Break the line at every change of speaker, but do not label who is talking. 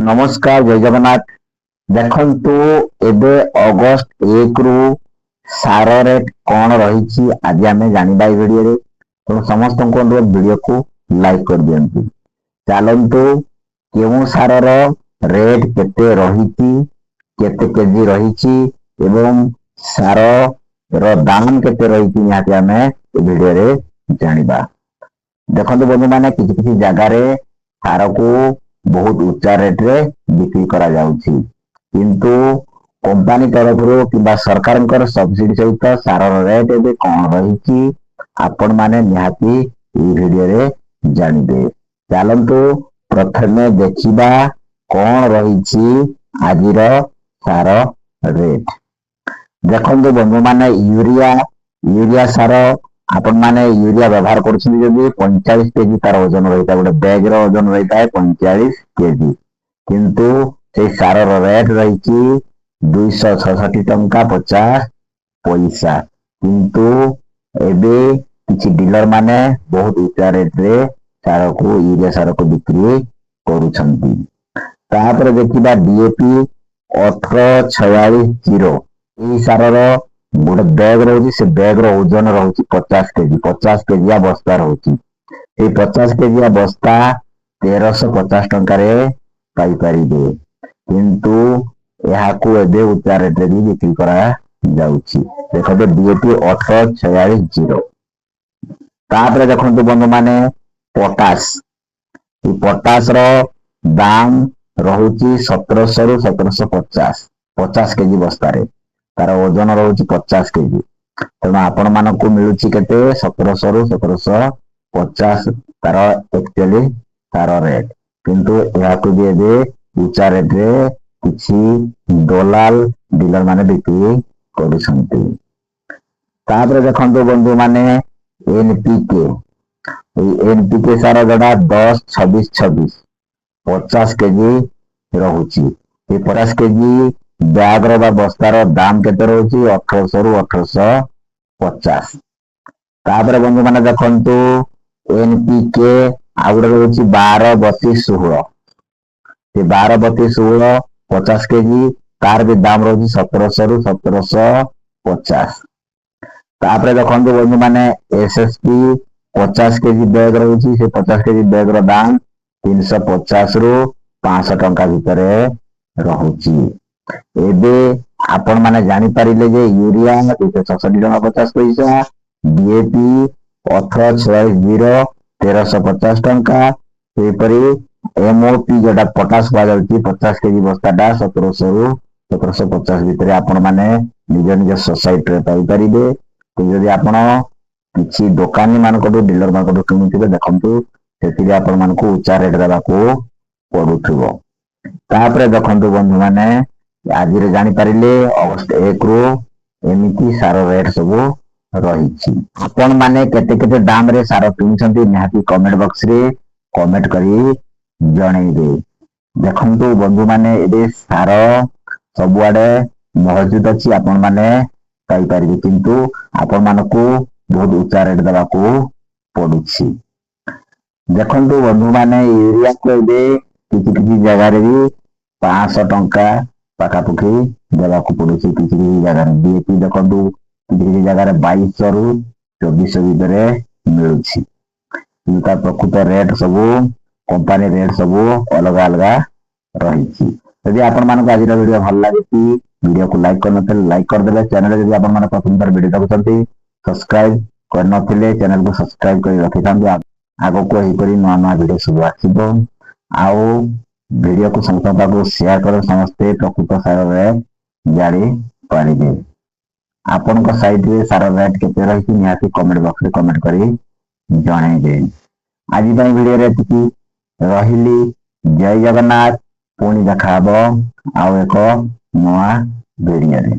नमस्कार जय जगन्नाथ। देखंतु एबे अगस्त 1 रु सार रेट कौन रही आज आम जाना भिडियो रे तेणु समस्त को भिडियो को लाइक कर दियंतु। चलतु केउ सार रेट केते रही केते केजी रही एवं सार रो दाम केते रही निहाती आम भिडियो रे जानिबा। देखंतु बंधु माने किसी जगार सार को बहुत उच्चा रेट रे बिक्री करा जाउछि, किंतु कंपनी तरफ कि सरकार सब्सिडी सहित सार रेट एबे कौन रही आपण माने निहाती वीडियो रे जानिबे। चलंतु प्रथमे देखिबा कौन रही आजिर सार रेट। देखंतु बंधु माने यूरिया सार आपण माने यूरिया व्यवहार करछिन जदि 45 केजी तार ओजन रहिता गोटे बैग रो ओजन रहिता है 45 केजी, किंतु से सार रेट रही 266 टंका 50 पैसा। किंतु एबे किछि डीलर माने बहुत उच्चा रेट रे सार को यूरिया सार को बिक्री करूछंती। तापर देखिबा डीएपी 1846 ई सार रो गोटे बैग रही से बैग रो ओजन रही 50 केजिया बस्ता रही। 50 केजिया बस्ता 1350 टंका पाई परिबे, किंतु यहाकू एबे उच्चा रेट रे भी बिक्री करा जाउछि। देखो डीएपी 1846। तापर देखंतु बंधु माने पोटास रो दाम रहुछि 1700 रु 1750 50 केजी बस्ता रे तार ओजन रहुछि 50 केजी। तेणु आपण मानकू मिलुछि केते 1700 रु 1750 तार एक्चुअली तार रेट, किंतु याकू भी एबे उच्चा रेट रे किछि दलाल डीलर माने बिक्री करूछंती। तापर देखंतु बंधु माने एनपीके सार जडा 10 26 26 50 केजी रहुछि। 50 केजी बैग रो बा बस्तार दाम केते रहुछि 1800 रु 1850। तापर बंधु माने देखंतु एनपीके आउडे रहुछि 12 32 16 से 12 32 16 50 केजी तार भी दाम रहुछि 1700 रु 1750। तापर देखंतु बंधु माने एसएसपी 50 केजी बैग रहुछि से 50 केजी बैग रो दाम 350 रु 500 टंका भितरे रहुछि। एबे आपण माने जानि पारिले जे यूरिया 266 टंका 50 पैसा, डीएपी 1846 1350 टंका, सेपरी एमओपी जोटा पोटास पा जाउछि 50 केजी बस्ताटा 1700 रु 1750 भितरे आपण माने निज निज सोसाइटी रे पाई परिबे। जदि आपण किछि दुकानी मानकटो डीलर मानकटो किनुथिबे देखंतु सेतिरे आपण मानकू उच्चा रेट देबाकू पडुथिबो। तापरे देखंतु बंधु माने आज जानी पारिले अगस्त 1 रु एमिति सार रेट सब रही। आपण माने केते केते दाम रे सार किनुछंती निहाती कमेंट बॉक्स रे कमेंट करी जणैबे। देखंतु बंधु माने एबे सार सबुआडे मौजूद अछि, आपण माने पाई परिबे, किंतु आपण मानकू बहुत उच्चा रेट देबाकू पडुछि। देखंतु बंधु माने यूरिया को एबे किछि जगह रे भी 500 टंका पाखापुखी देवाकू पड़ुछि। किसी जगह डीएपी देखंतु किसी जगह 2200 रु 2400 भितरे मिलुछि। इनका प्रकृत रेट सब कंपनी रेट सब अलग अलग रही। यदि आपण मानक आज वीडियो भल लागे वीडियो को लाइक करनते लाइक कर देबे। चैनल यदि आपण माने प्रथम बार वीडियो देखुछंती सब्सक्राइब करनथिले चैनल को सब्सक्राइब कर रखिथांतु। आगो को एही करी नवा नवा वीडियो सब आसीबो। आउ वीडियो को समस्त को शेयर कर समस्ते प्रकृत सार रेट जानी पारिबे। आपण को साइट रे सार रेट केते रही निहाती कमेंट बॉक्स रे कमेंट करी जणाइबे। आज पई वीडियो रे एतिकी रहिली। जय जगन्नाथ। पुणी देखाबो आउ एक नवा वीडियो रे।